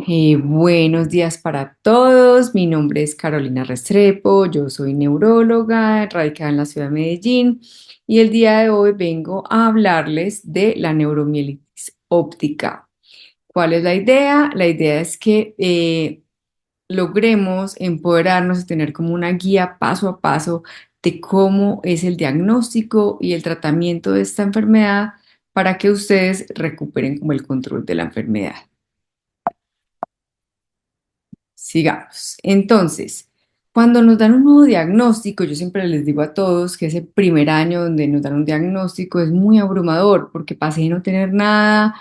Buenos días para todos. Mi nombre es Carolina Restrepo. Yo soy neuróloga radicada en la ciudad de Medellín y el día de hoy vengo a hablarles de la neuromielitis óptica. ¿Cuál es la idea? La idea es que logremos empoderarnos y tener como una guía paso a paso de cómo es el diagnóstico y el tratamiento de esta enfermedad para que ustedes recuperen como el control de la enfermedad. Sigamos. Entonces, cuando nos dan un nuevo diagnóstico, yo siempre les digo a todos que ese primer año donde nos dan un diagnóstico es muy abrumador porque pasé de no tener nada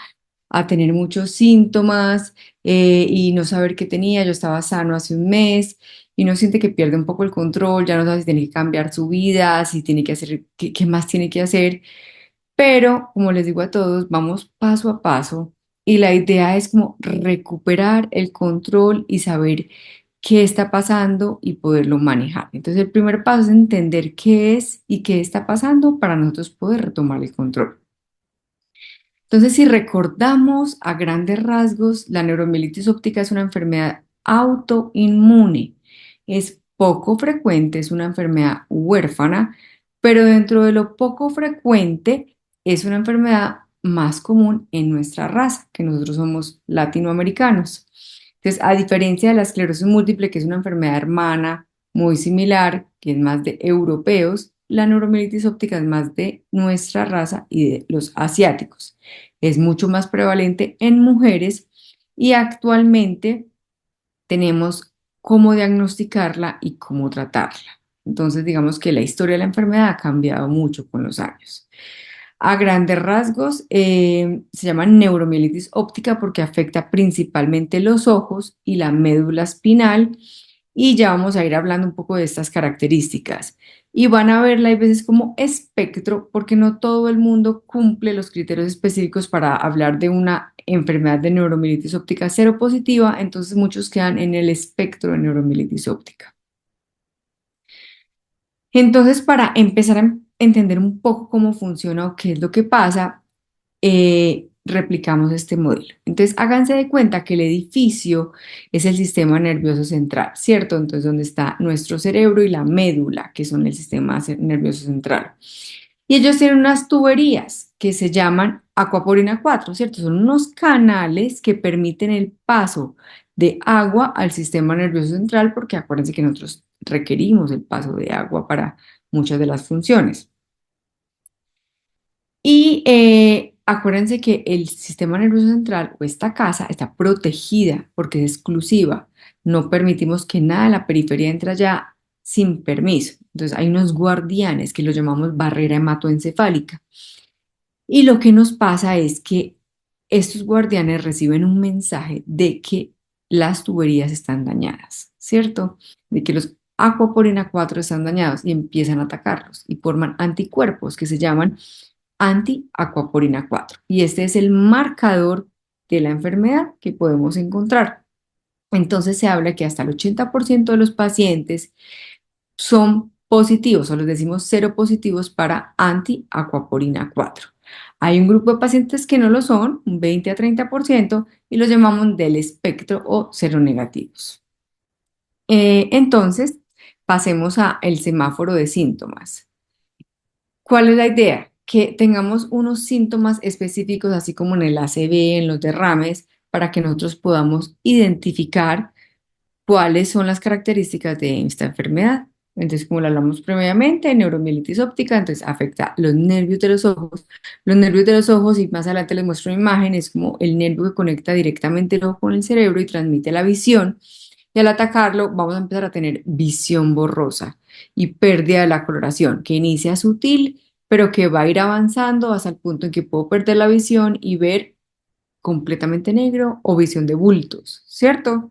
a tener muchos síntomas y no saber qué tenía. Yo estaba sano hace un mes y uno siente que pierde un poco el control, ya no sabe si tiene que cambiar su vida, si tiene que hacer, qué más tiene que hacer. Pero, como les digo a todos, vamos paso a paso y la idea es como recuperar el control y saber qué está pasando y poderlo manejar. Entonces, el primer paso es entender qué es y qué está pasando para nosotros poder retomar el control. Entonces, si recordamos a grandes rasgos, la neuromielitis óptica es una enfermedad autoinmune. Es poco frecuente, es una enfermedad huérfana, pero dentro de lo poco frecuente es una enfermedad más común en nuestra raza, que nosotros somos latinoamericanos. Entonces, a diferencia de la esclerosis múltiple, que es una enfermedad hermana muy similar, que es más de europeos, la neuromielitis óptica es más de nuestra raza y de los asiáticos. Es mucho más prevalente en mujeres y actualmente tenemos cómo diagnosticarla y cómo tratarla. Entonces, digamos que la historia de la enfermedad ha cambiado mucho con los años. A grandes rasgos, se llama neuromielitis óptica porque afecta principalmente los ojos y la médula espinal y ya vamos a ir hablando un poco de estas características. Y van a verla hay veces como espectro porque no todo el mundo cumple los criterios específicos para hablar de una enfermedad de neuromielitis óptica seropositiva, entonces muchos quedan en el espectro de neuromielitis óptica. Entonces, para empezar a entender un poco cómo funciona o qué es lo que pasa, replicamos este modelo. Entonces, háganse de cuenta que el edificio es el sistema nervioso central, ¿cierto? Entonces, donde está nuestro cerebro y la médula, que son el sistema nervioso central. Y ellos tienen unas tuberías que se llaman acuaporina 4, ¿cierto? Son unos canales que permiten el paso de agua al sistema nervioso central, porque acuérdense que nosotros requerimos el paso de agua para muchas de las funciones. Y acuérdense que el sistema nervioso central o esta casa está protegida porque es exclusiva. No permitimos que nada de la periferia entre allá sin permiso. Entonces hay unos guardianes que los llamamos barrera hematoencefálica. Y lo que nos pasa es que estos guardianes reciben un mensaje de que las tuberías están dañadas, ¿cierto? De que los Aquaporina 4 están dañados y empiezan a atacarlos y forman anticuerpos que se llaman anti-aquaporina 4. Y este es el marcador de la enfermedad que podemos encontrar. Entonces se habla que hasta el 80% de los pacientes son positivos, o los decimos cero positivos para anti-aquaporina 4. Hay un grupo de pacientes que no lo son, un 20 a 30%, y los llamamos del espectro o seronegativos. Entonces, pasemos a el semáforo de síntomas. ¿Cuál es la idea? Que tengamos unos síntomas específicos, así como en el ACV, en los derrames, para que nosotros podamos identificar cuáles son las características de esta enfermedad. Entonces, como lo hablamos previamente, neuromielitis óptica, entonces afecta los nervios de los ojos. Los nervios de los ojos, y más adelante les muestro una imagen, es como el nervio que conecta directamente el ojo con el cerebro y transmite la visión. Y al atacarlo, vamos a empezar a tener visión borrosa y pérdida de la coloración, que inicia sutil, pero que va a ir avanzando hasta el punto en que puedo perder la visión y ver completamente negro o visión de bultos, ¿cierto?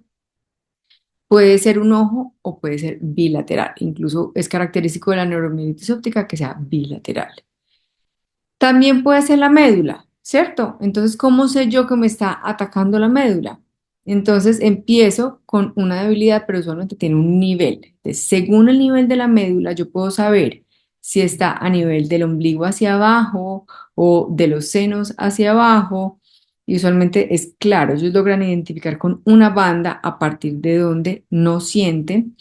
Puede ser un ojo o puede ser bilateral. Incluso es característico de la neuromielitis óptica que sea bilateral. También puede ser la médula, ¿cierto? Entonces, ¿cómo sé yo que me está atacando la médula? Entonces, empiezo con una debilidad, pero usualmente tiene un nivel. Entonces, según el nivel de la médula, yo puedo saber si está a nivel del ombligo hacia abajo o de los senos hacia abajo. y usualmente es claro, ellos logran identificar con una banda a partir de donde no sienten,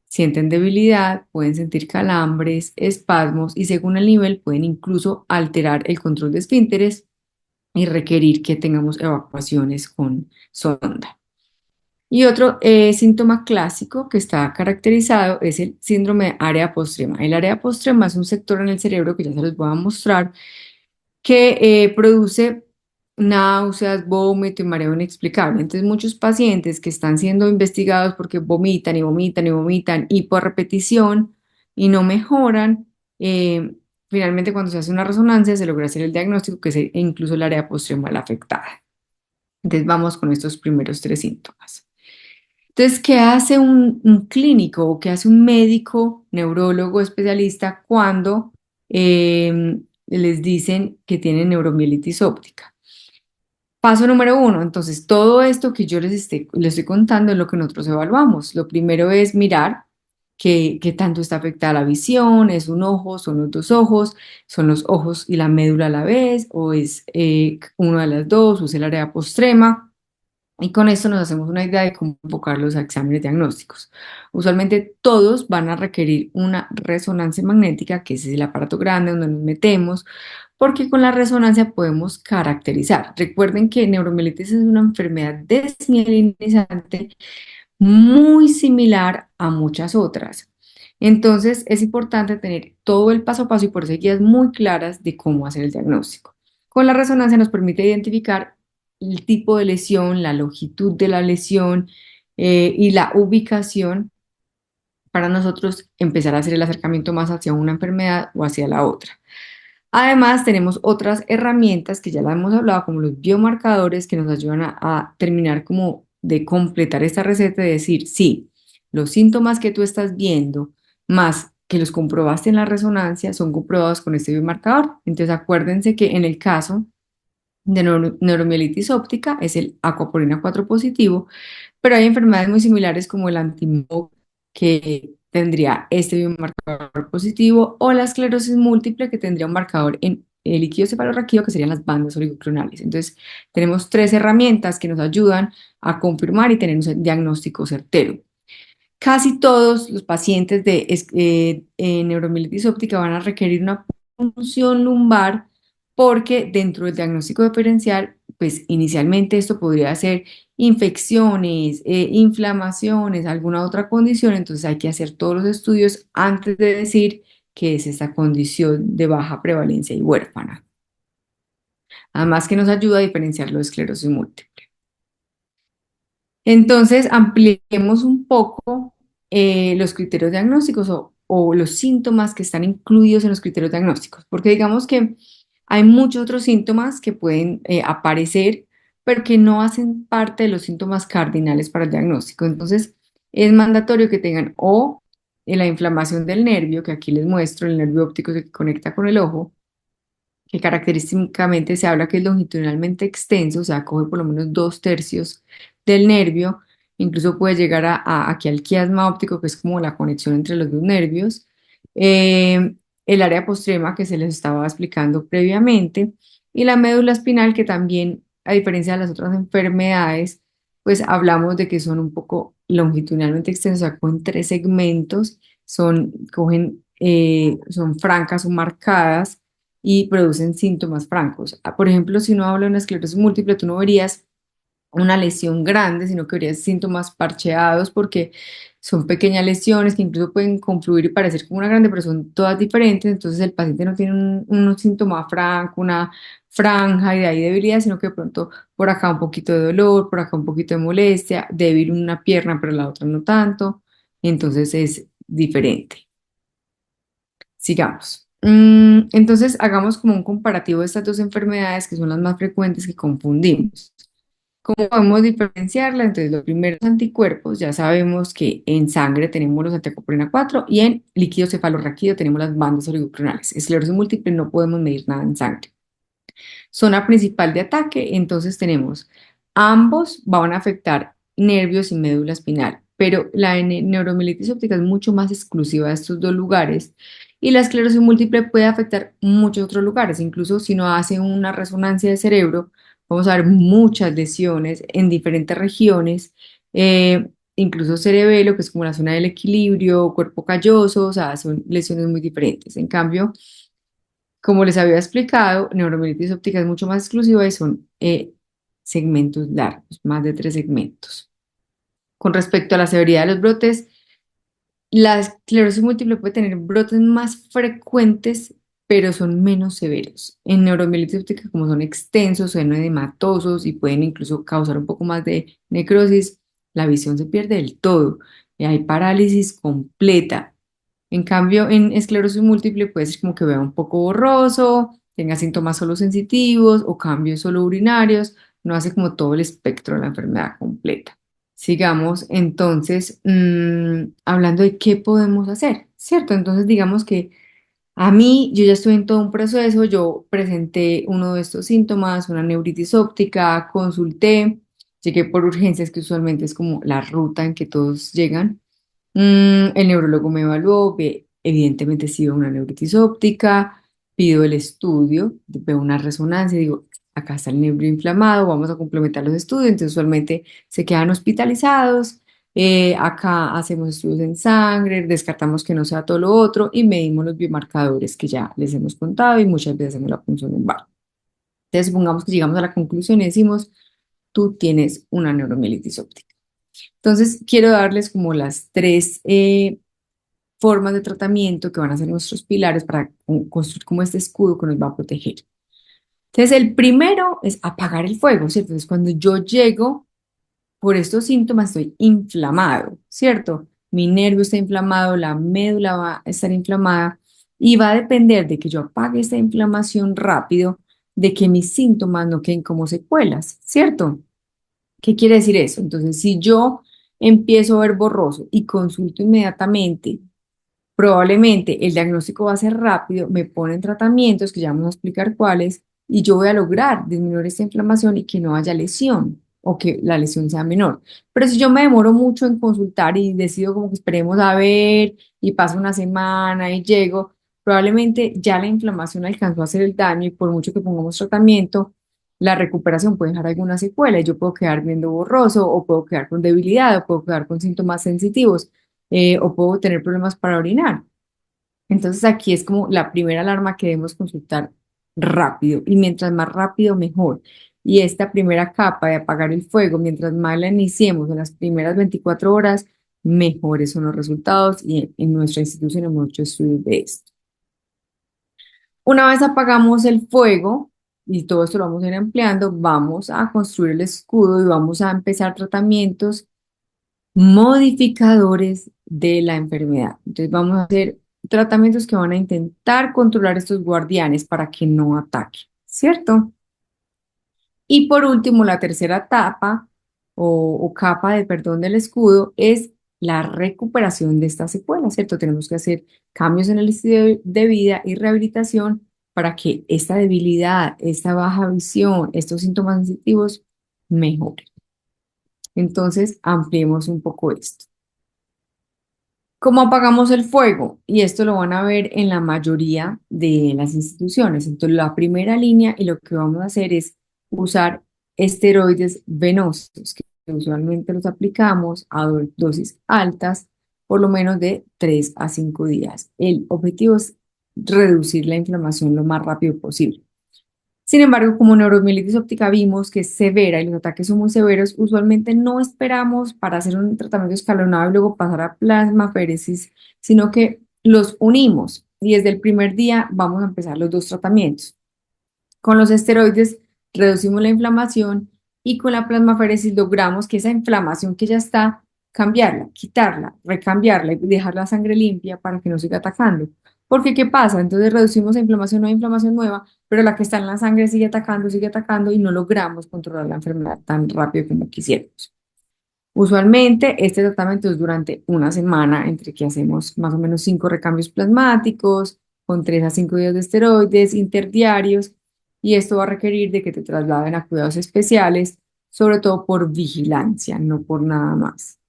sienten debilidad, pueden sentir calambres, espasmos y según el nivel pueden incluso alterar el control de esfínteres y requerir que tengamos evacuaciones con sonda. Y otro síntoma clásico que está caracterizado es el síndrome de área postrema. El área postrema es un sector en el cerebro que ya se los voy a mostrar que produce náuseas, vómito y mareo inexplicable. Entonces, muchos pacientes que están siendo investigados porque vomitan y vomitan y vomitan y por repetición y no mejoran, eh, finalmente cuando se hace una resonancia se logra hacer el diagnóstico que es incluso el área postremal afectada. Entonces, vamos con estos primeros tres síntomas. Entonces, ¿qué hace un clínico o qué hace un médico, neurólogo, especialista cuando les dicen que tienen neuromielitis óptica? Paso número uno, entonces todo esto que yo les estoy contando es lo que nosotros evaluamos. Lo primero es mirar qué tanto está afectada la visión, es un ojo, son los dos ojos, son los ojos y la médula a la vez, o es una de las dos, o es el área postrema. Y con esto nos hacemos una idea de cómo enfocar los exámenes diagnósticos. Usualmente todos van a requerir una resonancia magnética, que ese es el aparato grande donde nos metemos, porque con la resonancia podemos caracterizar. Recuerden que neuromielitis es una enfermedad desmielinizante muy similar a muchas otras. Entonces es importante tener todo el paso a paso y por eso hay guías muy claras de cómo hacer el diagnóstico. Con la resonancia nos permite identificar el tipo de lesión, la longitud de la lesión y la ubicación para nosotros empezar a hacer el acercamiento más hacia una enfermedad o hacia la otra. Además, tenemos otras herramientas que ya las hemos hablado, como los biomarcadores, que nos ayudan a terminar como de completar esta receta de decir, sí, los síntomas que tú estás viendo, más que los comprobaste en la resonancia, son comprobados con este biomarcador. Entonces, acuérdense que en el caso de neuromielitis óptica es el acuaporina 4 positivo, pero hay enfermedades muy similares como el antimog que tendría este biomarcador positivo o la esclerosis múltiple que tendría un marcador en el líquido cefalorraquídeo que serían las bandas oligoclonales. Entonces, tenemos tres herramientas que nos ayudan a confirmar y tener un diagnóstico certero. Casi todos los pacientes de neuromielitis óptica van a requerir una punción lumbar porque dentro del diagnóstico diferencial, pues inicialmente esto podría ser infecciones, inflamaciones, alguna otra condición, entonces hay que hacer todos los estudios antes de decir que es esta condición de baja prevalencia y huérfana. Además que nos ayuda a diferenciar la esclerosis múltiple. Entonces, ampliemos un poco los criterios diagnósticos o los síntomas que están incluidos en los criterios diagnósticos, porque digamos que hay muchos otros síntomas que pueden aparecer, pero que no hacen parte de los síntomas cardinales para el diagnóstico. Entonces, es mandatorio que tengan o la inflamación del nervio, que aquí les muestro, el nervio óptico que conecta con el ojo, que característicamente se habla que es longitudinalmente extenso, o sea, coge por lo menos dos tercios del nervio, incluso puede llegar aquí al quiasma óptico, que es como la conexión entre los dos nervios, eh, el área postrema que se les estaba explicando previamente, y la médula espinal, que también, a diferencia de las otras enfermedades, pues hablamos de que son un poco longitudinalmente extensos, o sea, cogen tres segmentos, son francas o marcadas y producen síntomas francos. Por ejemplo, si uno habla de una esclerosis múltiple, tú no verías una lesión grande, sino que verías síntomas parcheados porque son pequeñas lesiones que incluso pueden confluir y parecer como una grande, pero son todas diferentes. Entonces el paciente no tiene un síntoma franco, una franja y de ahí debilidad, sino que de pronto por acá un poquito de dolor, por acá un poquito de molestia, débil una pierna, pero la otra no tanto. Entonces es diferente. Sigamos. Entonces, hagamos como un comparativo de estas dos enfermedades que son las más frecuentes que confundimos. ¿Cómo podemos diferenciarlas? Entonces, los primeros anticuerpos, ya sabemos que en sangre tenemos los anticoprina 4 y en líquido cefalorraquídeo tenemos las bandas oligoclonales. Esclerosis múltiple no podemos medir nada en sangre. Zona principal de ataque, entonces tenemos ambos van a afectar nervios y médula espinal, pero la neuromielitis óptica es mucho más exclusiva de estos dos lugares y la esclerosis múltiple puede afectar muchos otros lugares, incluso si no hace una resonancia de cerebro, vamos a ver muchas lesiones en diferentes regiones, incluso cerebelo, que es como la zona del equilibrio, cuerpo calloso, o sea, son lesiones muy diferentes. En cambio, como les había explicado, neuromielitis óptica es mucho más exclusiva y son segmentos largos, más de 3 segmentos. Con respecto a la severidad de los brotes, la esclerosis múltiple puede tener brotes más frecuentes, pero son menos severos. En neuromielitis óptica, como son extensos, son edematosos y pueden incluso causar un poco más de necrosis, la visión se pierde del todo y hay parálisis completa. En cambio, en esclerosis múltiple puede ser como que vea un poco borroso, tenga síntomas solo sensitivos o cambios solo urinarios, no hace como todo el espectro de la enfermedad completa. Sigamos entonces hablando de qué podemos hacer, ¿cierto? Entonces digamos que a mí, yo ya estoy en todo un proceso, yo presenté uno de estos síntomas, una neuritis óptica, consulté, llegué por urgencias, que usualmente es como la ruta en que todos llegan. El neurólogo me evaluó, ve, evidentemente sí veo una neuritis óptica, pido el estudio, veo una resonancia, digo, acá está el nervio inflamado, vamos a complementar los estudios, entonces usualmente se quedan hospitalizados, acá hacemos estudios en sangre, descartamos que no sea todo lo otro y medimos los biomarcadores que ya les hemos contado y muchas veces hacemos la punción lumbar. Entonces supongamos que llegamos a la conclusión y decimos, tú tienes una neuromielitis óptica. Entonces, quiero darles como las tres formas de tratamiento que van a ser nuestros pilares para construir como este escudo que nos va a proteger. Entonces, el primero es apagar el fuego, ¿cierto? Entonces, cuando yo llego por estos síntomas, estoy inflamado, ¿cierto? Mi nervio está inflamado, la médula va a estar inflamada y va a depender de que yo apague esta inflamación rápido, de que mis síntomas no queden como secuelas, ¿cierto? ¿Qué quiere decir eso? Entonces, si yo empiezo a ver borroso y consulto inmediatamente, probablemente el diagnóstico va a ser rápido, me ponen tratamientos que ya vamos a explicar cuáles, y yo voy a lograr disminuir esta inflamación y que no haya lesión o que la lesión sea menor. Pero si yo me demoro mucho en consultar y decido como que esperemos a ver y pasa una semana y llego, probablemente ya la inflamación alcanzó a hacer el daño y por mucho que pongamos tratamiento, la recuperación puede dejar alguna secuela y yo puedo quedar viendo borroso o puedo quedar con debilidad o puedo quedar con síntomas sensitivos o puedo tener problemas para orinar. Entonces aquí es como la primera alarma que debemos consultar rápido y mientras más rápido mejor. Y esta primera capa de apagar el fuego, mientras más la iniciemos en las primeras 24 horas, mejores son los resultados y en nuestra institución hemos muchos estudios de esto. Una vez apagamos el fuego, y todo esto lo vamos a ir ampliando, vamos a construir el escudo y vamos a empezar tratamientos modificadores de la enfermedad. Entonces vamos a hacer tratamientos que van a intentar controlar estos guardianes para que no ataquen, ¿cierto? Y por último, la tercera etapa o capa de perdón del escudo es la recuperación de esta secuela, ¿cierto? Tenemos que hacer cambios en el estilo de vida y rehabilitación para que esta debilidad, esta baja visión, estos síntomas sensitivos mejoren. Entonces, ampliemos un poco esto. ¿Cómo apagamos el fuego? Y esto lo van a ver en la mayoría de las instituciones. Entonces, la primera línea y lo que vamos a hacer es usar esteroides venosos, que usualmente los aplicamos a dosis altas, por lo menos de 3 a 5 días. El objetivo es reducir la inflamación lo más rápido posible. Sin embargo, como neuromielitis óptica vimos que es severa y los ataques son muy severos, usualmente no esperamos para hacer un tratamiento escalonado y luego pasar a plasmaféresis, sino que los unimos y desde el primer día vamos a empezar los dos tratamientos. Con los esteroides reducimos la inflamación y con la plasmaféresis logramos que esa inflamación que ya está, cambiarla, quitarla, recambiarla y dejar la sangre limpia para que no siga atacando. Porque, ¿qué pasa? Entonces reducimos la inflamación, no hay inflamación nueva, pero la que está en la sangre sigue atacando y no logramos controlar la enfermedad tan rápido como quisiéramos. Usualmente este tratamiento es durante una semana, entre que hacemos más o menos 5 recambios plasmáticos, con 3 a 5 días de esteroides interdiarios, y esto va a requerir de que te trasladen a cuidados especiales, sobre todo por vigilancia, no por nada más.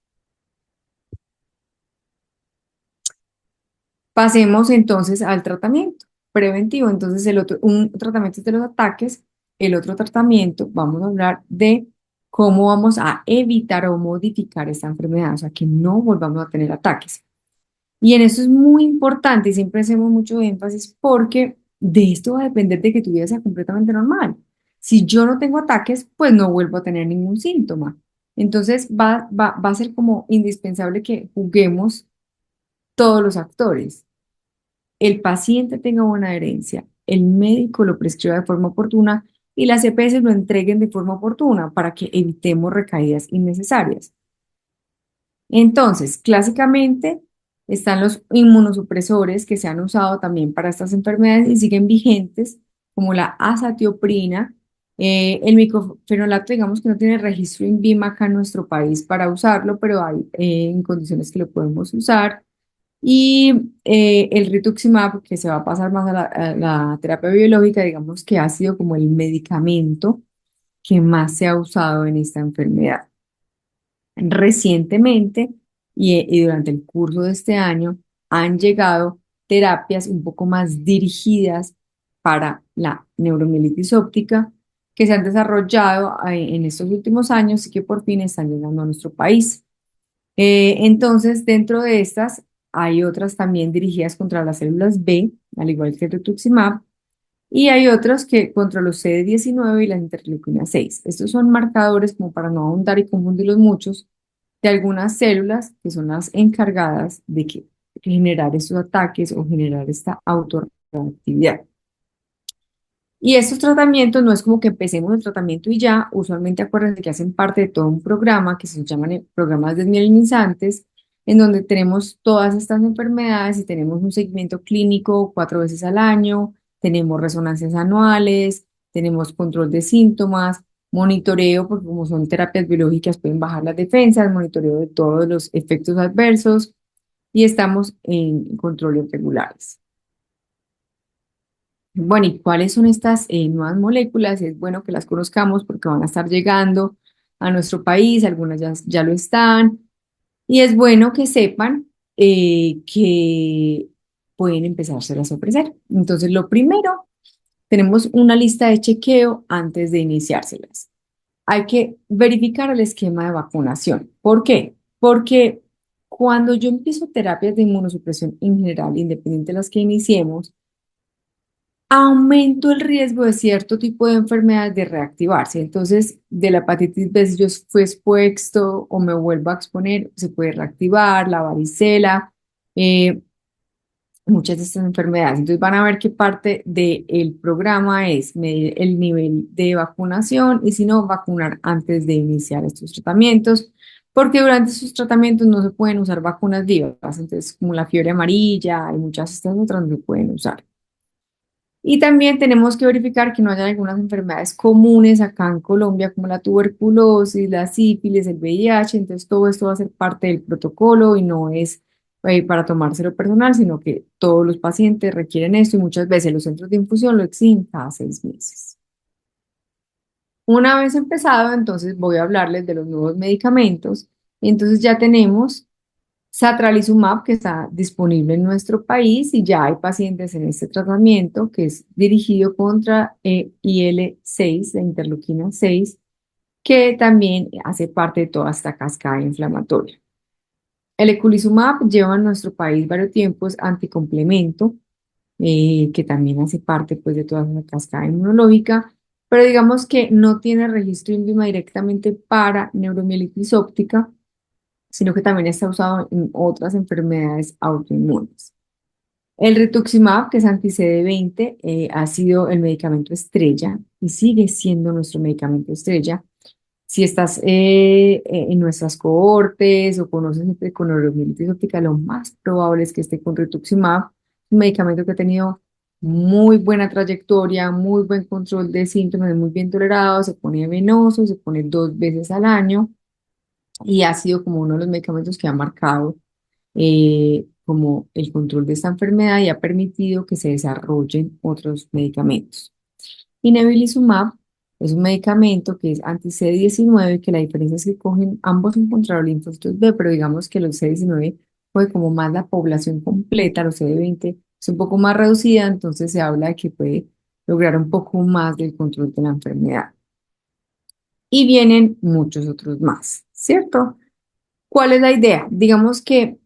Pasemos entonces al tratamiento preventivo. Entonces, un tratamiento es de los ataques el otro tratamiento, vamos a hablar de cómo vamos a evitar o modificar esta enfermedad, o sea, que no volvamos a tener ataques. Y en eso es muy importante y siempre hacemos mucho énfasis porque de esto va a depender de que tu vida sea completamente normal. Si yo no tengo ataques, pues no vuelvo a tener ningún síntoma. Entonces va a ser como indispensable que juguemos todos los actores. El paciente tenga buena adherencia, el médico lo prescriba de forma oportuna y las EPS lo entreguen de forma oportuna para que evitemos recaídas innecesarias. Entonces, clásicamente están los inmunosupresores que se han usado también para estas enfermedades y siguen vigentes, como la azatioprina. El micofenolato, digamos que no tiene registro INVIMA acá en nuestro país para usarlo, pero hay en condiciones que lo podemos usar. Y el rituximab, que se va a pasar más a la terapia biológica, digamos que ha sido como el medicamento que más se ha usado en esta enfermedad. Recientemente y durante el curso de este año han llegado terapias un poco más dirigidas para la neuromielitis óptica que se han desarrollado en estos últimos años y que por fin están llegando a nuestro país. Entonces, dentro de estas hay otras también dirigidas contra las células B, al igual que el rituximab, y hay otros que contra los CD19 y la interleucina 6. Estos son marcadores, como para no ahondar y confundirlos muchos, de algunas células que son las encargadas de generar estos ataques o generar esta autorreactividad. Y estos tratamientos no es como que empecemos el tratamiento y ya, usualmente acuérdense que hacen parte de todo un programa que se llaman programas desmielinizantes, en donde tenemos todas estas enfermedades y tenemos un seguimiento clínico 4 veces al año, tenemos resonancias anuales, tenemos control de síntomas, monitoreo, porque como son terapias biológicas pueden bajar las defensas, monitoreo de todos los efectos adversos y estamos en controles regulares. Bueno, ¿y cuáles son estas nuevas moléculas? Es bueno que las conozcamos porque van a estar llegando a nuestro país, algunas ya lo están, y es bueno que sepan que pueden empezárselas a ofrecer. Entonces, lo primero, tenemos una lista de chequeo antes de iniciárselas. Hay que verificar el esquema de vacunación. ¿Por qué? Porque cuando yo empiezo terapias de inmunosupresión en general, independiente de las que iniciemos, aumento el riesgo de cierto tipo de enfermedades de reactivarse. Entonces, de la hepatitis B, si yo fui expuesto o me vuelvo a exponer, se puede reactivar, la varicela, eh, muchas de estas enfermedades. Entonces, van a ver qué parte del programa es medir el nivel de vacunación y si no, vacunar antes de iniciar estos tratamientos. Porque durante estos tratamientos no se pueden usar vacunas vivas, entonces como la fiebre amarilla y muchas de estas otras no se pueden usar. Y también tenemos que verificar que no haya algunas enfermedades comunes acá en Colombia, como la tuberculosis, la sífilis, el VIH. Entonces, todo esto va a ser parte del protocolo y no es para tomárselo personal, sino que todos los pacientes requieren esto y muchas veces los centros de infusión lo exigen cada 6 meses. Una vez empezado, entonces voy a hablarles de los nuevos medicamentos. Entonces, ya tenemos Satralizumab, que está disponible en nuestro país y ya hay pacientes en este tratamiento que es dirigido contra IL-6, la interleuquina 6, que también hace parte de toda esta cascada inflamatoria. El eculizumab lleva en nuestro país varios tiempos anticomplemento, que también hace parte pues, de toda la cascada inmunológica, pero digamos que no tiene registro INVIMA directamente para neuromielitis óptica, sino que también está usado en otras enfermedades autoinmunes. El rituximab, que es anti-CD20, ha sido el medicamento estrella y sigue siendo nuestro medicamento estrella. Si estás en nuestras cohortes o conoces gente con neuromielitis óptica, lo más probable es que esté con rituximab, un medicamento que ha tenido muy buena trayectoria, muy buen control de síntomas, muy bien tolerado, se pone venoso, se pone 2 veces al año y ha sido como uno de los medicamentos que ha marcado como el control de esta enfermedad y ha permitido que se desarrollen otros medicamentos. Y Nebilizumab es un medicamento que es anti-CD19, que la diferencia es que cogen ambos encontraron linfocitos B, pero digamos que los CD19 fue como más la población completa, los CD20 es un poco más reducida, entonces se habla de que puede lograr un poco más del control de la enfermedad. Y vienen muchos otros más, ¿cierto? ¿Cuál es la idea? Digamos que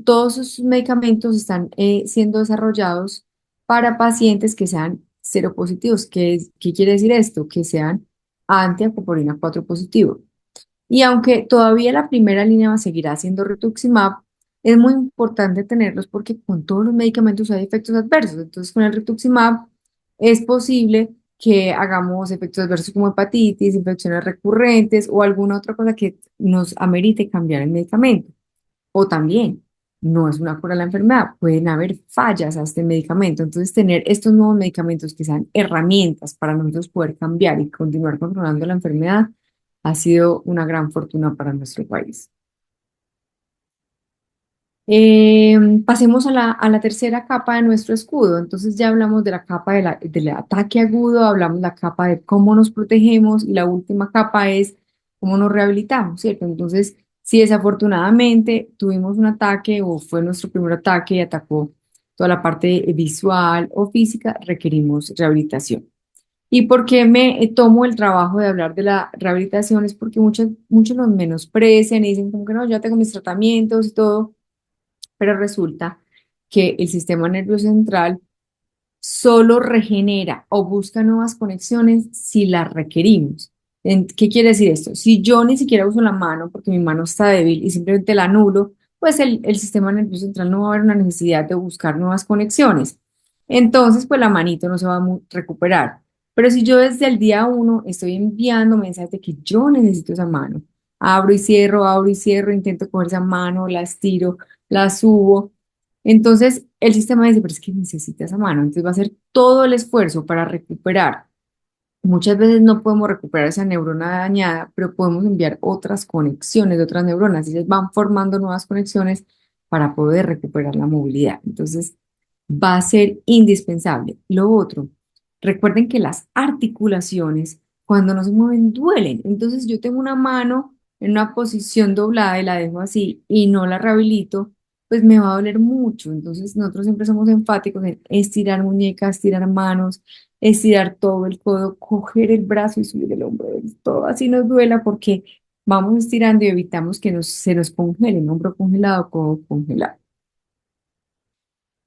todos esos medicamentos están siendo desarrollados para pacientes que sean seropositivos. ¿Qué quiere decir esto? Que sean anti-acopolina 4 positivos. Y aunque todavía la primera línea seguirá siendo rituximab, es muy importante tenerlos porque con todos los medicamentos hay efectos adversos. Entonces, con el rituximab es posible que hagamos efectos adversos como hepatitis, infecciones recurrentes o alguna otra cosa que nos amerite cambiar el medicamento. O también, no es una cura a la enfermedad, pueden haber fallas a este medicamento. Entonces, tener estos nuevos medicamentos que sean herramientas para nosotros poder cambiar y continuar controlando la enfermedad ha sido una gran fortuna para nuestro país. Pasemos a la tercera capa de nuestro escudo. Entonces ya hablamos de la capa del ataque agudo, hablamos de la capa de cómo nos protegemos y la última capa es cómo nos rehabilitamos, ¿cierto? Entonces, si desafortunadamente tuvimos un ataque o fue nuestro primer ataque y atacó toda la parte visual o física, requerimos rehabilitación. ¿Y por qué me tomo el trabajo de hablar de la rehabilitación? Es porque muchos nos menosprecian y dicen como que no, ya tengo mis tratamientos y todo, pero resulta que el sistema nervioso central solo regenera o busca nuevas conexiones si las requerimos. ¿Qué quiere decir esto? Si yo ni siquiera uso la mano porque mi mano está débil y simplemente la anulo, pues el sistema nervioso central no va a haber una necesidad de buscar nuevas conexiones. Entonces, pues la manito no se va a recuperar. Pero si yo desde el día uno estoy enviando mensajes de que yo necesito esa mano, abro y cierro, intento coger esa mano, la estiro, la subo, entonces el sistema dice, pero es que necesita esa mano, entonces va a hacer todo el esfuerzo para recuperar. Muchas veces no podemos recuperar esa neurona dañada, pero podemos enviar otras conexiones de otras neuronas y ellas van formando nuevas conexiones para poder recuperar la movilidad. Entonces va a ser indispensable. Lo otro, recuerden que las articulaciones cuando no se mueven duelen. Entonces yo tengo una mano en una posición doblada y la dejo así y no la rehabilito, pues me va a doler mucho. Entonces nosotros siempre somos enfáticos en estirar muñecas, estirar manos, estirar todo el codo, coger el brazo y subir el hombro, todo así nos duela porque vamos estirando y evitamos que se nos congele, hombro congelado, codo congelado.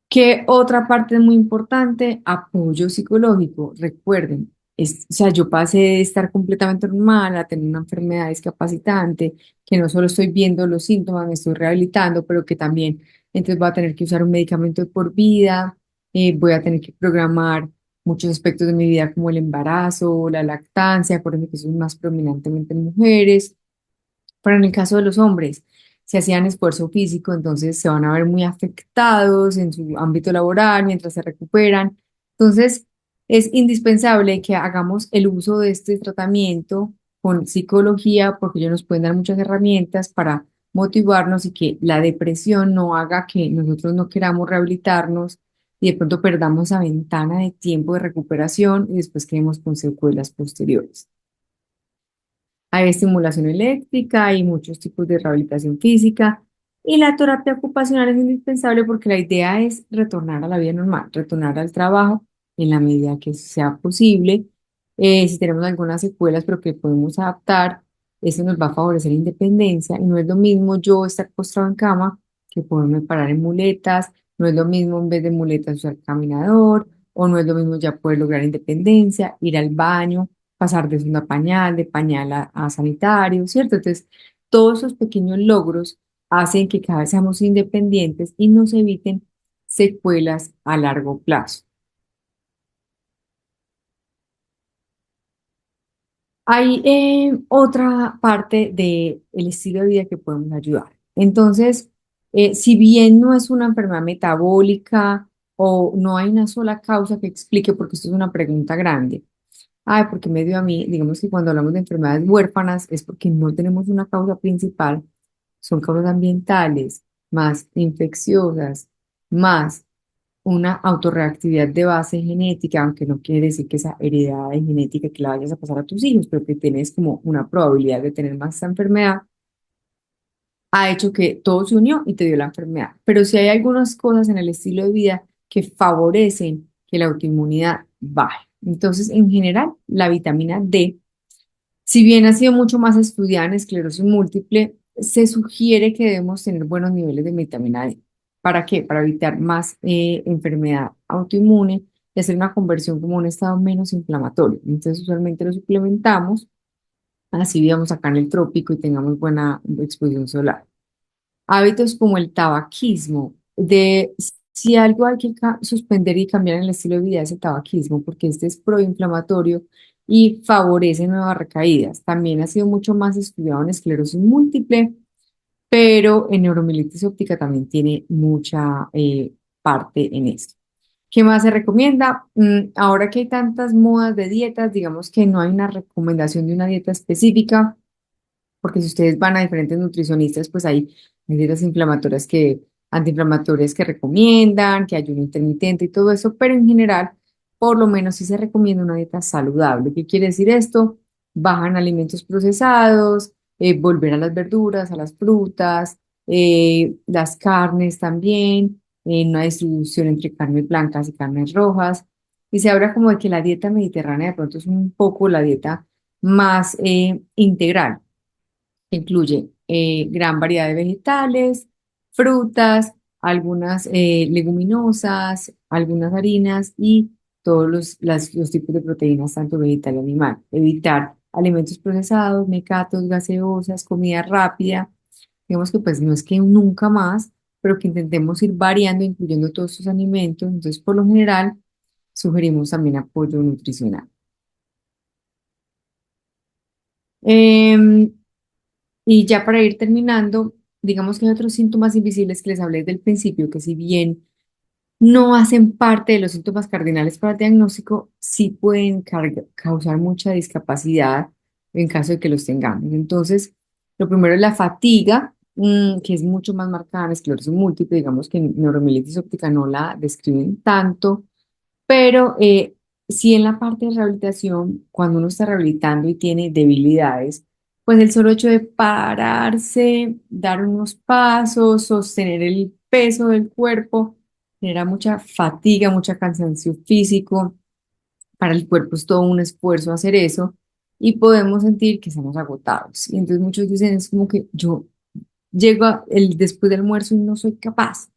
¿Qué otra parte es muy importante? Apoyo psicológico. Recuerden, o sea, yo pasé de estar completamente normal a tener una enfermedad discapacitante, que no solo estoy viendo los síntomas, me estoy rehabilitando, pero que también entonces voy a tener que usar un medicamento de por vida, voy a tener que programar muchos aspectos de mi vida como el embarazo, la lactancia, acuérdense que eso es más prominentemente en mujeres, pero en el caso de los hombres, si hacían esfuerzo físico, entonces se van a ver muy afectados en su ámbito laboral mientras se recuperan. Entonces, es indispensable que hagamos el uso de este tratamiento con psicología porque ellos nos pueden dar muchas herramientas para motivarnos y que la depresión no haga que nosotros no queramos rehabilitarnos y de pronto perdamos esa ventana de tiempo de recuperación y después quedemos con secuelas posteriores. Hay estimulación eléctrica, hay muchos tipos de rehabilitación física y la terapia ocupacional es indispensable porque la idea es retornar a la vida normal, retornar al trabajo en la medida que sea posible. Si tenemos algunas secuelas pero que podemos adaptar, eso nos va a favorecer la independencia y no es lo mismo yo estar postrado en cama que poderme parar en muletas, no es lo mismo en vez de muletas usar caminador o no es lo mismo ya poder lograr independencia, ir al baño pasar de una pañal, de pañal a sanitario, ¿cierto? Entonces, todos esos pequeños logros hacen que cada vez seamos independientes y nos eviten secuelas a largo plazo. Hay otra parte del estilo de vida que podemos ayudar. Entonces, si bien no es una enfermedad metabólica o no hay una sola causa que explique, porque esto es una pregunta grande, ay, porque me dio a mí, digamos que cuando hablamos de enfermedades huérfanas es porque no tenemos una causa principal, son causas ambientales, más infecciosas, más una autorreactividad de base genética, aunque no quiere decir que esa heredad de genética que la vayas a pasar a tus hijos, pero que tienes como una probabilidad de tener más esa enfermedad, ha hecho que todo se unió y te dio la enfermedad. Pero si hay algunas cosas en el estilo de vida que favorecen que la autoinmunidad baje. Entonces, en general, la vitamina D, si bien ha sido mucho más estudiada en esclerosis múltiple, se sugiere que debemos tener buenos niveles de vitamina D. ¿Para qué? Para evitar más enfermedad autoinmune y hacer una conversión como un estado menos inflamatorio. Entonces, usualmente lo suplementamos, así vivamos acá en el trópico y tengamos buena exposición solar. Hábitos como el tabaquismo, de si algo hay que suspender y cambiar en el estilo de vida es el tabaquismo, porque este es proinflamatorio y favorece nuevas recaídas. También ha sido mucho más estudiado en esclerosis múltiple, pero en neuromielitis óptica también tiene mucha parte en esto. ¿Qué más se recomienda? Ahora que hay tantas modas de dietas, digamos que no hay una recomendación de una dieta específica porque si ustedes van a diferentes nutricionistas, pues hay dietas antiinflamatorias que recomiendan, que ayuno intermitente y todo eso, pero en general, por lo menos sí se recomienda una dieta saludable. ¿Qué quiere decir esto? Bajan alimentos procesados, volver a las verduras, a las frutas, las carnes también, una distribución entre carnes blancas y carnes rojas. Y se habla como de que la dieta mediterránea de pronto es un poco la dieta más integral. Incluye gran variedad de vegetales, frutas, algunas leguminosas, algunas harinas y todos los tipos de proteínas, tanto vegetal y animal. Evitar alimentos procesados, mecatos, gaseosas, comida rápida. Digamos que pues no es que nunca más, pero que intentemos ir variando, incluyendo todos estos alimentos. Entonces, por lo general, sugerimos también apoyo nutricional. Em, Y ya para ir terminando, digamos que hay otros síntomas invisibles que les hablé desde el principio, que si bien no hacen parte de los síntomas cardinales para el diagnóstico, sí pueden causar mucha discapacidad en caso de que los tengamos. Entonces, lo primero es la fatiga, que es mucho más marcada en esclerosis múltiple, digamos que en neuromielitis óptica no la describen tanto, pero sí en la parte de rehabilitación, cuando uno está rehabilitando y tiene debilidades, pues el solo hecho de pararse, dar unos pasos, sostener el peso del cuerpo, genera mucha fatiga, mucha cansancio físico. Para el cuerpo es todo un esfuerzo hacer eso y podemos sentir que estamos agotados. Y entonces muchos dicen, es como que yo llego después del almuerzo y no soy capaz.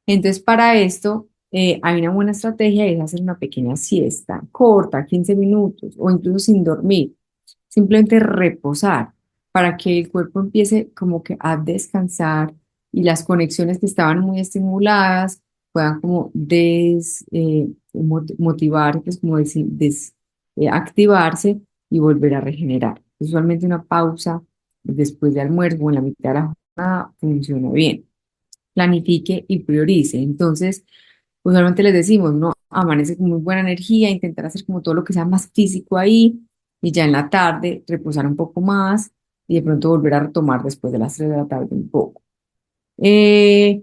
Entonces, para esto hay una buena estrategia y es hacer una pequeña siesta corta, 15 minutos o incluso sin dormir. Simplemente reposar para que el cuerpo empiece como que a descansar y las conexiones que estaban muy estimuladas puedan como motivar, pues como activarse y volver a regenerar. Usualmente una pausa después de almuerzo o en la mitad de la jornada funciona bien, planifique y priorice. Entonces, usualmente les decimos, no, amanece con muy buena energía, intentar hacer como todo lo que sea más físico ahí y ya en la tarde reposar un poco más y de pronto volver a retomar después de las 3 de la tarde un poco. Eh,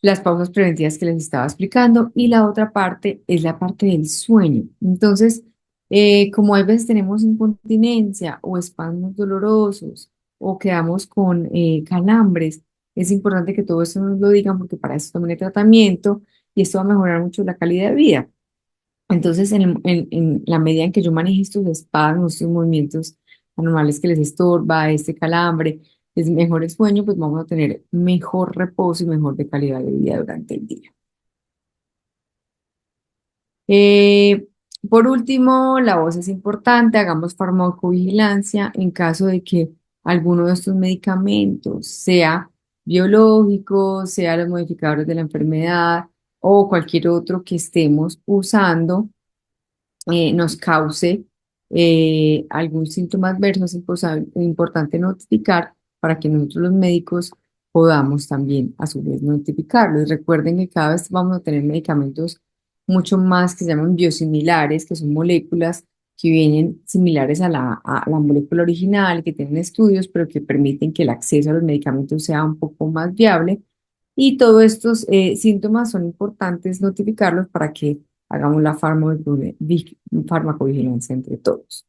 las pausas preventivas que les estaba explicando y la otra parte es la parte del sueño. Entonces, como hay veces tenemos incontinencia o espasmos dolorosos o quedamos con calambres, es importante que todo eso nos lo digan porque para eso también hay tratamiento y esto va a mejorar mucho la calidad de vida. Entonces, en la medida en que yo maneje estos espasmos, estos movimientos anormales que les estorba, este calambre, es mejor el sueño, pues vamos a tener mejor reposo y mejor de calidad de vida durante el día. Eh, por último, la voz es importante, hagamos farmacovigilancia en caso de que alguno de estos medicamentos sea biológico, sea los modificadores de la enfermedad o cualquier otro que estemos usando nos cause algún síntoma adverso, es importante notificar para que nosotros los médicos podamos también a su vez notificarlo. Y recuerden que cada vez vamos a tener medicamentos mucho más que se llaman biosimilares, que son moléculas que vienen similares a la molécula original, que tienen estudios, pero que permiten que el acceso a los medicamentos sea un poco más viable. Y todos estos síntomas son importantes notificarlos para que hagamos la farmacovigilancia entre todos.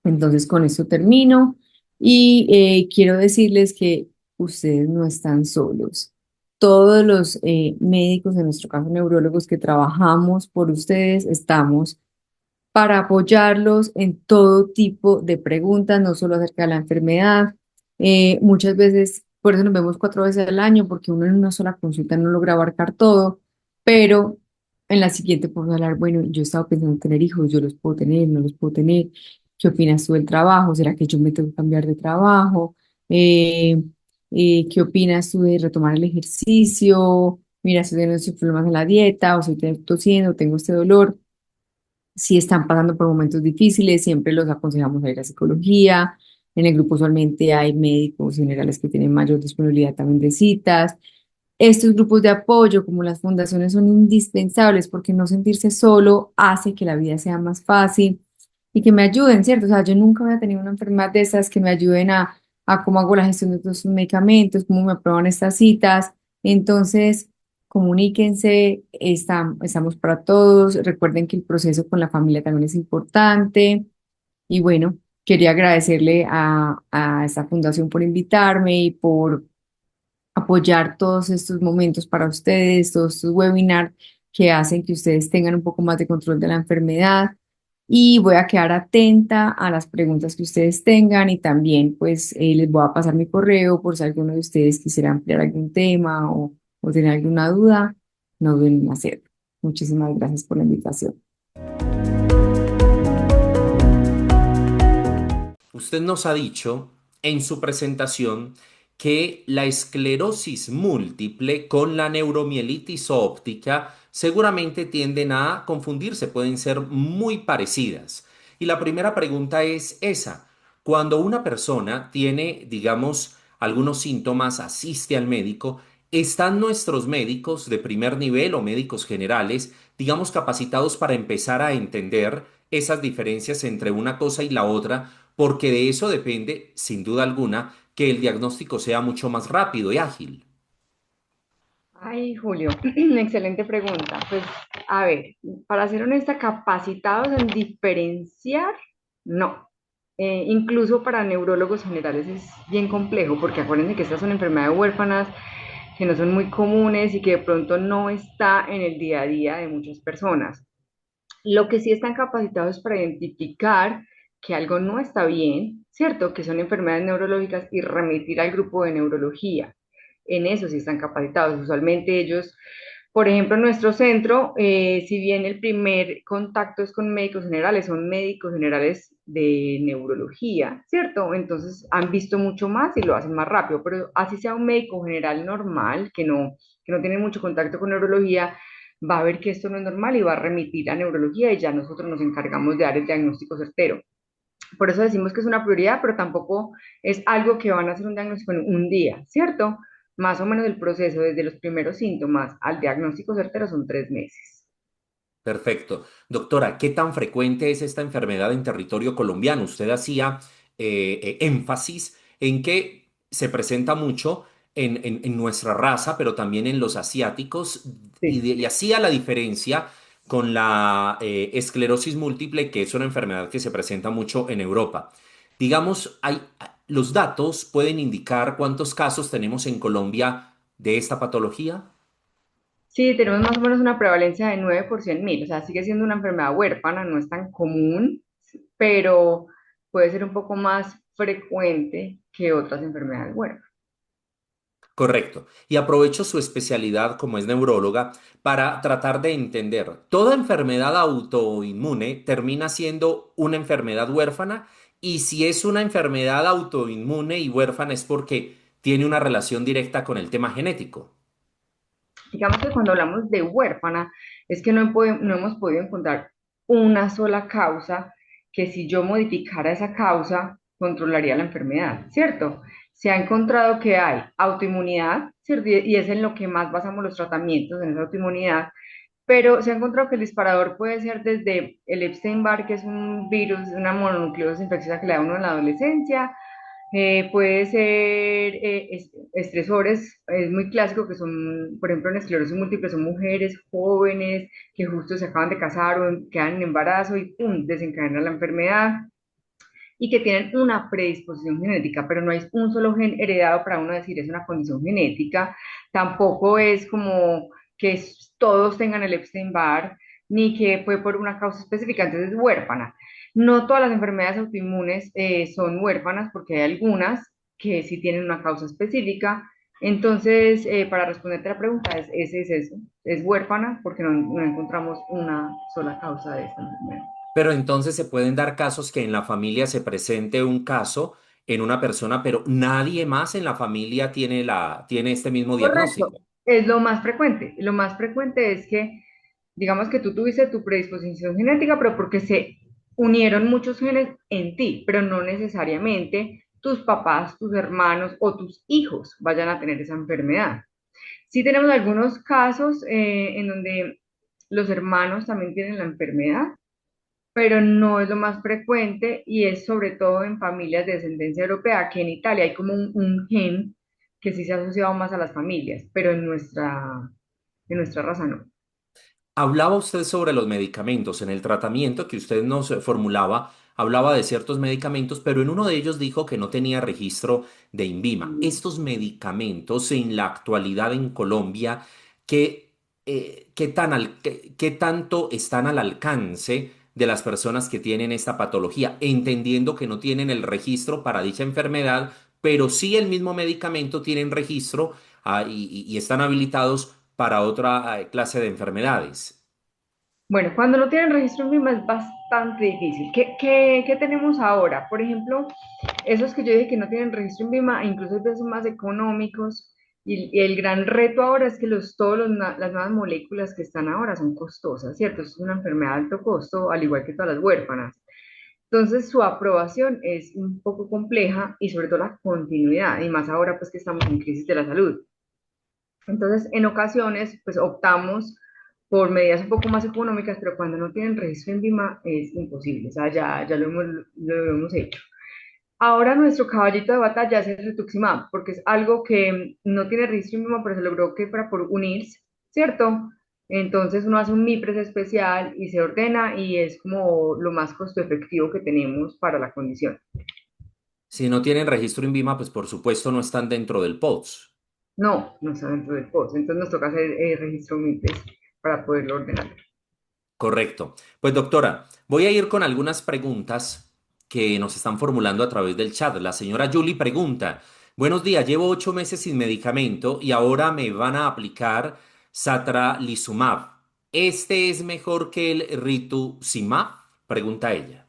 Entonces, con esto termino y quiero decirles que ustedes no están solos. todos los médicos, en nuestro caso neurólogos que trabajamos por ustedes, estamos para apoyarlos en todo tipo de preguntas, no solo acerca de la enfermedad. Muchas veces, por eso nos vemos 4 veces al año, porque uno en una sola consulta no logra abarcar todo, pero en la siguiente podemos hablar, bueno, yo he estado pensando en tener hijos, yo los puedo tener, no los puedo tener. ¿Qué opinas tú del trabajo? ¿Será que yo me tengo que cambiar de trabajo? Eh, ¿Qué opinas tú de retomar el ejercicio? Mira, estoy teniendo estos problemas en la dieta, o estoy tosiendo, tengo este dolor. Si están pasando por momentos difíciles, siempre los aconsejamos a ir a psicología. En el grupo usualmente hay médicos generales que tienen mayor disponibilidad también de citas. Estos grupos de apoyo, como las fundaciones, son indispensables porque no sentirse solo hace que la vida sea más fácil y que me ayuden, ¿cierto? O sea, yo nunca voy a tener una enfermedad de esas que me ayuden a cómo hago la gestión de estos medicamentos, cómo me aprueban estas citas. Entonces, comuníquense, estamos para todos. Recuerden que el proceso con la familia también es importante. Y bueno, quería agradecerle a esta fundación por invitarme y por apoyar todos estos momentos para ustedes, todos estos webinars que hacen que ustedes tengan un poco más de control de la enfermedad. Y voy a quedar atenta a las preguntas que ustedes tengan y también pues les voy a pasar mi correo por si alguno de ustedes quisiera ampliar algún tema o tener alguna duda, no duden en hacerlo. Muchísimas gracias por la invitación. Usted nos ha dicho en su presentación que la esclerosis múltiple con la neuromielitis óptica seguramente tienden a confundirse, pueden ser muy parecidas. Y la primera pregunta es esa. Cuando una persona tiene, digamos, algunos síntomas, asiste al médico, ¿están nuestros médicos de primer nivel o médicos generales, digamos, capacitados para empezar a entender esas diferencias entre una cosa y la otra? Porque de eso depende, sin duda alguna, que el diagnóstico sea mucho más rápido y ágil. Ay, Julio, excelente pregunta. Pues, a ver, para ser honesta, capacitados en diferenciar, no. Incluso para neurólogos generales es bien complejo, porque acuérdense que estas son enfermedades huérfanas que no son muy comunes y que de pronto no está en el día a día de muchas personas. Lo que sí están capacitados para identificar que algo no está bien, ¿cierto? Que son enfermedades neurológicas y remitir al grupo de neurología. En eso sí están capacitados. Usualmente ellos, por ejemplo, en nuestro centro, si bien el primer contacto es con médicos generales, son médicos generales de neurología, ¿cierto? Entonces han visto mucho más y lo hacen más rápido, pero así sea un médico general normal, que no tiene mucho contacto con neurología, va a ver que esto no es normal y va a remitir a neurología y ya nosotros nos encargamos de dar el diagnóstico certero. Por eso decimos que es una prioridad, pero tampoco es algo que van a hacer un diagnóstico en un día, ¿cierto? Más o menos el proceso desde los primeros síntomas al diagnóstico certero son 3 meses. Perfecto. Doctora, ¿qué tan frecuente es esta enfermedad en territorio colombiano? Usted hacía énfasis en que se presenta mucho en nuestra raza, pero también en los asiáticos, y, Sí. y hacía la diferencia con la esclerosis múltiple, que es una enfermedad que se presenta mucho en Europa. Digamos, los datos pueden indicar cuántos casos tenemos en Colombia de esta patología. Sí, tenemos más o menos una prevalencia de 9 por 100.000, o sea, sigue siendo una enfermedad huérfana, no es tan común, pero puede ser un poco más frecuente que otras enfermedades huérfanas. Correcto. Y aprovecho su especialidad como es neuróloga para tratar de entender, ¿toda enfermedad autoinmune termina siendo una enfermedad huérfana? Y si es una enfermedad autoinmune y huérfana es porque tiene una relación directa con el tema genético. Digamos que cuando hablamos de huérfana, es que no hemos podido encontrar una sola causa que si yo modificara esa causa, controlaría la enfermedad, ¿cierto? Se ha encontrado que hay autoinmunidad, ¿cierto? Y es en lo que más basamos los tratamientos, en esa autoinmunidad, pero se ha encontrado que el disparador puede ser desde el Epstein-Barr, que es un virus, una mononucleosis infecciosa que le da a uno en la adolescencia, puede ser estresores, es muy clásico que son, por ejemplo, en esclerosis múltiple, son mujeres jóvenes que justo se acaban de casar o quedan en embarazo y ¡pum! Desencadena la enfermedad. y que tienen una predisposición genética, pero no hay un solo gen heredado para uno decir es una condición genética, tampoco es como que todos tengan el Epstein-Barr, ni que fue por una causa específica, entonces es huérfana. No todas las enfermedades autoinmunes son huérfanas porque hay algunas que sí tienen una causa específica. Entonces, para responderte la pregunta, es eso, es huérfana porque no encontramos una sola causa de esta enfermedad. Pero entonces se pueden dar casos que en la familia se presente un caso en una persona, pero nadie más en la familia tiene este mismo Correcto, diagnóstico. es lo más frecuente. Lo más frecuente es que, digamos que tú tuviste tu predisposición genética, pero porque se unieron muchos genes en ti, pero no necesariamente tus papás, tus hermanos o tus hijos vayan a tener esa enfermedad. Sí tenemos algunos casos en donde los hermanos también tienen la enfermedad, pero no es lo más frecuente y es sobre todo en familias de descendencia europea, que en Italia hay como un gen que sí se ha asociado más a las familias, pero en nuestra raza no. Hablaba usted sobre los medicamentos. En el tratamiento que usted nos formulaba, hablaba de ciertos medicamentos, pero en uno de ellos dijo que no tenía registro de INVIMA. Estos medicamentos en la actualidad en Colombia, ¿qué tanto están al alcance de las personas que tienen esta patología? Entendiendo que no tienen el registro para dicha enfermedad, pero sí el mismo medicamento tienen registro, y están habilitados para otra clase de enfermedades. Bueno, cuando no tienen registro en MIMA es bastante difícil. ¿Qué tenemos ahora? Por ejemplo, esos que yo dije que no tienen registro en BIMA, incluso a veces son más económicos, y el gran reto ahora es que las nuevas moléculas que están ahora son costosas, ¿cierto? Es una enfermedad de alto costo, al igual que todas las huérfanas. Entonces, su aprobación es un poco compleja y sobre todo la continuidad, y más ahora pues que estamos en crisis de la salud. Entonces, en ocasiones, pues optamos por medidas un poco más económicas, pero cuando no tienen registro en BIMA es imposible, o sea, ya lo hemos hecho. Ahora nuestro caballito de batalla es el rituximab, porque es algo que no tiene registro en BIMA, pero se logró que fuera por UNILS, ¿cierto? Entonces uno hace un MIPRES especial y se ordena y es como lo más costo efectivo que tenemos para la condición. Si no tienen registro INVIMA, pues por supuesto no están dentro del POTS. No está dentro del POS, entonces nos toca hacer registro MIPRES para poderlo ordenar. Correcto. Pues doctora, voy a ir con algunas preguntas que nos están formulando a través del chat. La señora Julie pregunta, buenos días, llevo 8 meses sin medicamento y ahora me van a aplicar satralizumab. ¿Este es mejor que el rituximab? Pregunta ella.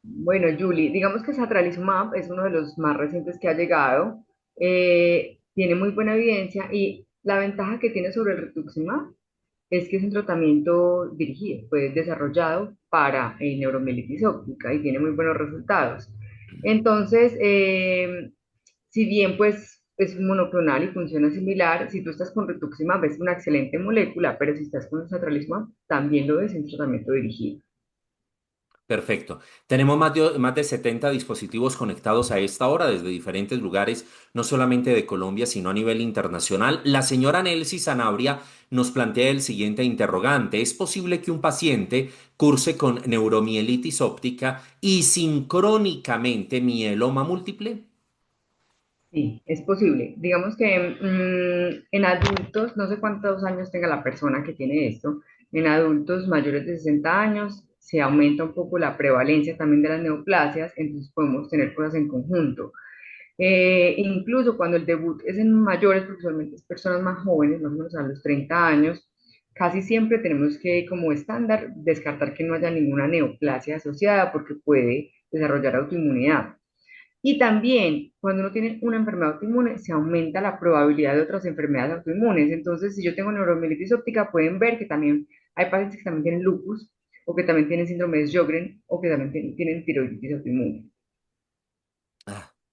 Bueno, Julie, digamos que Satralizumab es uno de los más recientes que ha llegado, tiene muy buena evidencia y la ventaja que tiene sobre el Rituximab es que es un tratamiento dirigido, fue desarrollado para neuromielitis óptica y tiene muy buenos resultados. Entonces, si bien pues es monoclonal y funciona similar, si tú estás con Rituximab es una excelente molécula, pero si estás con Satralizumab también lo es un tratamiento dirigido. Perfecto. Tenemos más de 70 dispositivos conectados a esta hora desde diferentes lugares, no solamente de Colombia, sino a nivel internacional. La señora Nelcy Sanabria nos plantea el siguiente interrogante. ¿Es posible que un paciente curse con neuromielitis óptica y sincrónicamente mieloma múltiple? Sí, es posible. Digamos que en adultos, no sé cuántos años tenga la persona que tiene esto, en adultos mayores de 60 años se aumenta un poco la prevalencia también de las neoplasias, entonces podemos tener cosas en conjunto. Incluso cuando el debut es en mayores, porque usualmente es personas más jóvenes, más o menos a los 30 años, casi siempre tenemos que, como estándar, descartar que no haya ninguna neoplasia asociada porque puede desarrollar autoinmunidad. Y también, cuando uno tiene una enfermedad autoinmune, se aumenta la probabilidad de otras enfermedades autoinmunes. Entonces, si yo tengo neuromielitis óptica, pueden ver que también hay pacientes que también tienen lupus, o que también tienen síndrome de Sjögren, o que también tienen tiroiditis autoinmune.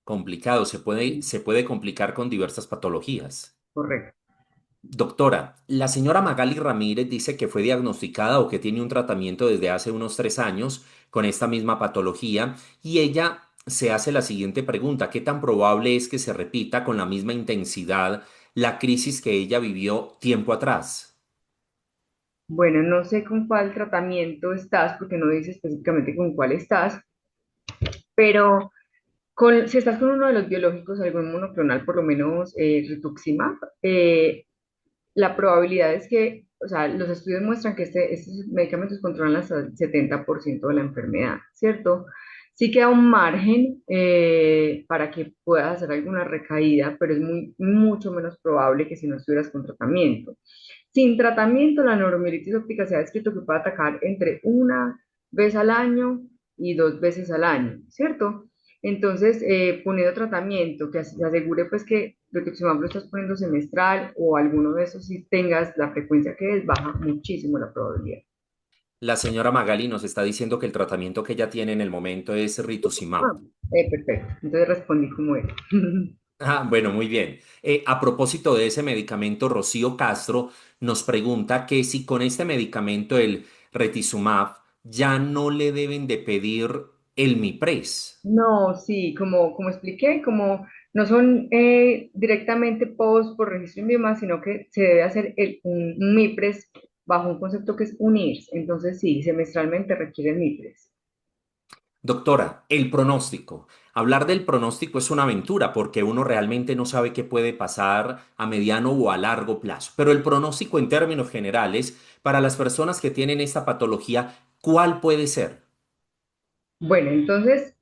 Complicado, se puede complicar con diversas patologías. Correcto. Doctora, la señora Magali Ramírez dice que fue diagnosticada o que tiene un tratamiento desde hace unos 3 años con esta misma patología y ella se hace la siguiente pregunta: ¿qué tan probable es que se repita con la misma intensidad la crisis que ella vivió tiempo atrás? Bueno, no sé con cuál tratamiento estás, porque no dice específicamente con cuál estás, pero si estás con uno de los biológicos, algún monoclonal, por lo menos rituximab, la probabilidad es que, o sea, los estudios muestran que estos medicamentos controlan hasta el 70% de la enfermedad, ¿cierto? Sí queda un margen para que puedas hacer alguna recaída, pero es mucho menos probable que si no estuvieras con tratamiento. Sin tratamiento, la neuromielitis óptica se ha descrito que puede atacar entre una vez al año y dos veces al año, ¿cierto? Entonces, poniendo tratamiento que se asegure pues que rituximab lo estás poniendo semestral o alguno de esos si tengas la frecuencia que es, baja muchísimo la probabilidad. La señora Magali nos está diciendo que el tratamiento que ella tiene en el momento es rituximab. Ah, perfecto. Entonces respondí como era. Ah, bueno, muy bien. A propósito de ese medicamento, Rocío Castro nos pregunta que si con este medicamento, el Retizumab, ya no le deben de pedir el Mipres. No, sí, como expliqué, como no son directamente post por registro en biomas, sino que se debe hacer un MIPRES bajo un concepto que es UNIRS. Entonces, sí, semestralmente requiere el MIPRES. Doctora, el pronóstico. Hablar del pronóstico es una aventura porque uno realmente no sabe qué puede pasar a mediano o a largo plazo. Pero el pronóstico en términos generales, para las personas que tienen esta patología, ¿cuál puede ser? Bueno, entonces,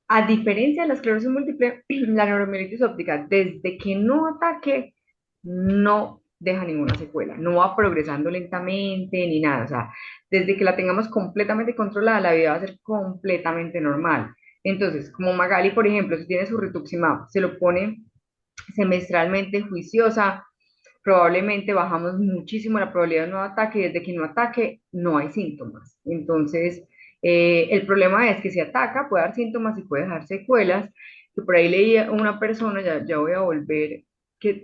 a diferencia de la esclerosis múltiple, la neuromielitis óptica, desde que no ataque, no deja ninguna secuela, no va progresando lentamente ni nada. O sea, desde que la tengamos completamente controlada, la vida va a ser completamente normal. Entonces, como Magali, por ejemplo, si tiene su rituximab, se lo pone semestralmente juiciosa, probablemente bajamos muchísimo la probabilidad de un nuevo ataque y desde que no ataque no hay síntomas. Entonces, el problema es que si ataca puede dar síntomas y puede dejar secuelas. Que por ahí leí a una persona, ya voy a volver, que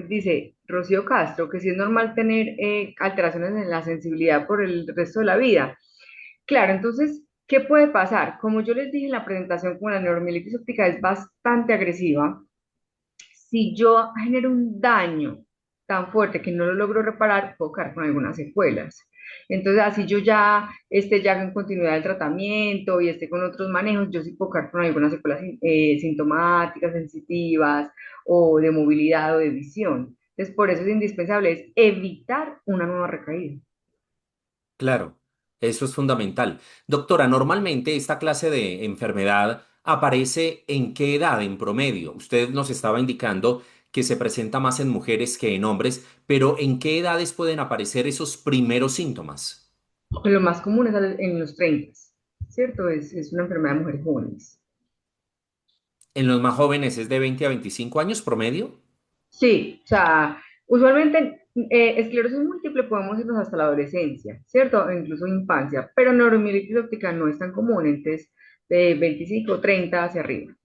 dice, Rocío Castro, que si es normal tener alteraciones en la sensibilidad por el resto de la vida. Claro, entonces, ¿qué puede pasar? Como yo les dije en la presentación, como la neuromielitis óptica es bastante agresiva, si yo genero un daño tan fuerte que no lo logro reparar, puedo quedar con algunas secuelas. Entonces, así yo ya esté ya en continuidad del tratamiento y esté con otros manejos, yo sí puedo quedar con algunas secuelas sintomáticas, sensitivas o de movilidad o de visión. Entonces, por eso es indispensable es evitar una nueva recaída. Claro, eso es fundamental. Doctora, normalmente esta clase de enfermedad aparece ¿en qué edad en promedio? Usted nos estaba indicando que se presenta más en mujeres que en hombres, pero ¿en qué edades pueden aparecer esos primeros síntomas? Lo más común es en los 30, ¿cierto? Es una enfermedad de mujeres jóvenes. En los más jóvenes es de 20 a 25 años promedio. Sí, o sea, usualmente esclerosis múltiple podemos irnos hasta la adolescencia, ¿cierto? O incluso infancia, pero neuromielitis óptica no es tan común, entonces de 25 o 30 hacia arriba.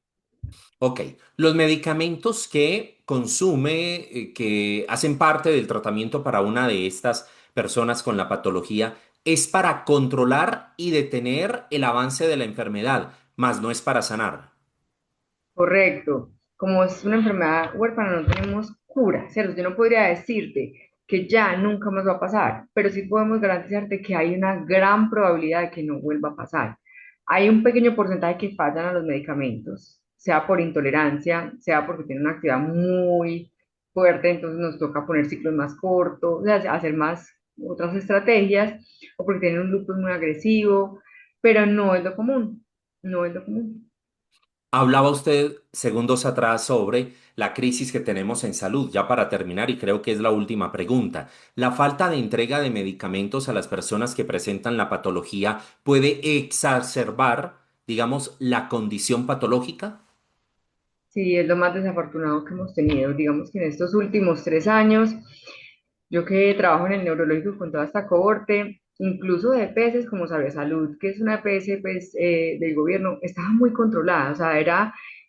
Ok, los medicamentos que consume, que hacen parte del tratamiento para una de estas personas con la patología, es para controlar y detener el avance de la enfermedad, más no es para sanar. Correcto. Como es una enfermedad huérfana, no tenemos cura, ¿cierto? Yo no podría decirte que ya nunca más va a pasar, pero sí podemos garantizarte que hay una gran probabilidad de que no vuelva a pasar. Hay un pequeño porcentaje que fallan a los medicamentos, sea por intolerancia, sea porque tienen una actividad muy fuerte, entonces nos toca poner ciclos más cortos, o sea, hacer más otras estrategias, o porque tienen un lupus muy agresivo, pero no es lo común, no es lo común. Hablaba usted segundos atrás sobre la crisis que tenemos en salud, ya para terminar, y creo que es la última pregunta. ¿La falta de entrega de medicamentos a las personas que presentan la patología puede exacerbar, digamos, la condición patológica? Sí, es lo más desafortunado que hemos tenido. Digamos que en estos últimos 3 años, yo que trabajo en el neurológico con toda esta cohorte, incluso de EPS como Saber Salud, que es una EPS pues, del gobierno, estaba muy controlada. O sea,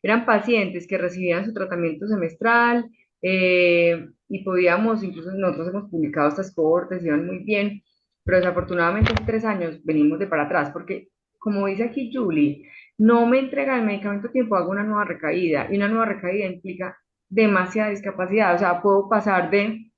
eran pacientes que recibían su tratamiento semestral y podíamos, incluso nosotros hemos publicado estas cohortes, iban muy bien, pero desafortunadamente en 3 años venimos de para atrás, porque como dice aquí Julie, no me entrega el medicamento a tiempo, hago una nueva recaída y una nueva recaída implica demasiada discapacidad, o sea, puedo pasar de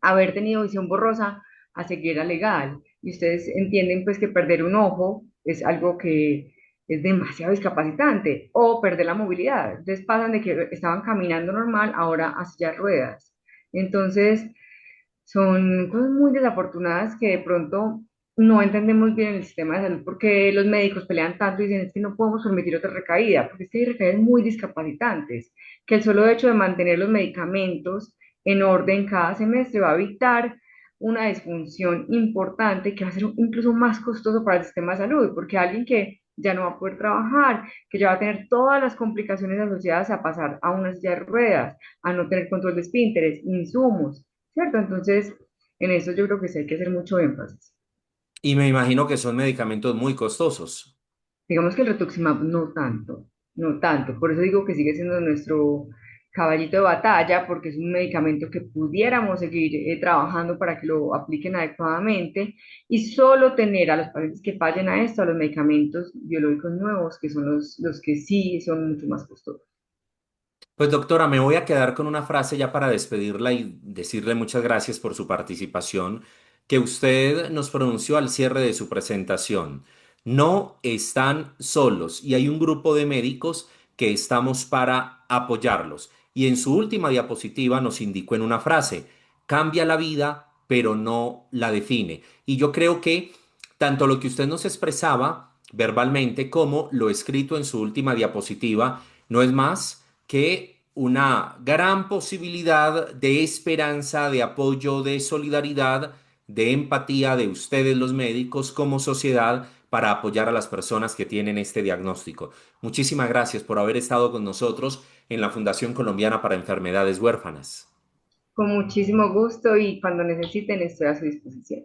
haber tenido visión borrosa a ceguera legal y ustedes entienden pues que perder un ojo es algo que es demasiado discapacitante, o perder la movilidad. Entonces pasan de que estaban caminando normal, ahora a silla de ruedas. Entonces, son cosas muy desafortunadas que de pronto no entendemos bien el sistema de salud porque los médicos pelean tanto y dicen es que no podemos permitir otra recaída, porque es que hay recaídas muy discapacitantes, que el solo hecho de mantener los medicamentos en orden cada semestre va a evitar una disfunción importante que va a ser incluso más costoso para el sistema de salud, porque alguien que ya no va a poder trabajar, que ya va a tener todas las complicaciones asociadas a pasar a una silla de ruedas, a no tener control de esfínteres, insumos, ¿cierto? Entonces, en eso yo creo que sí hay que hacer mucho énfasis. Y me imagino que son medicamentos muy costosos. Digamos que el rituximab no tanto, no tanto. Por eso digo que sigue siendo nuestro caballito de batalla, porque es un medicamento que pudiéramos seguir trabajando para que lo apliquen adecuadamente y solo tener a los pacientes que fallen a esto, a los medicamentos biológicos nuevos, que son los que sí son mucho más costosos. Pues doctora, me voy a quedar con una frase ya para despedirla y decirle muchas gracias por su participación, que usted nos pronunció al cierre de su presentación. No están solos y hay un grupo de médicos que estamos para apoyarlos. Y en su última diapositiva nos indicó en una frase, cambia la vida, pero no la define. Y yo creo que tanto lo que usted nos expresaba verbalmente como lo escrito en su última diapositiva no es más que una gran posibilidad de esperanza, de apoyo, de solidaridad, de empatía de ustedes los médicos como sociedad para apoyar a las personas que tienen este diagnóstico. Muchísimas gracias por haber estado con nosotros en la Fundación Colombiana para Enfermedades Huérfanas. Con muchísimo gusto y cuando necesiten estoy a su disposición.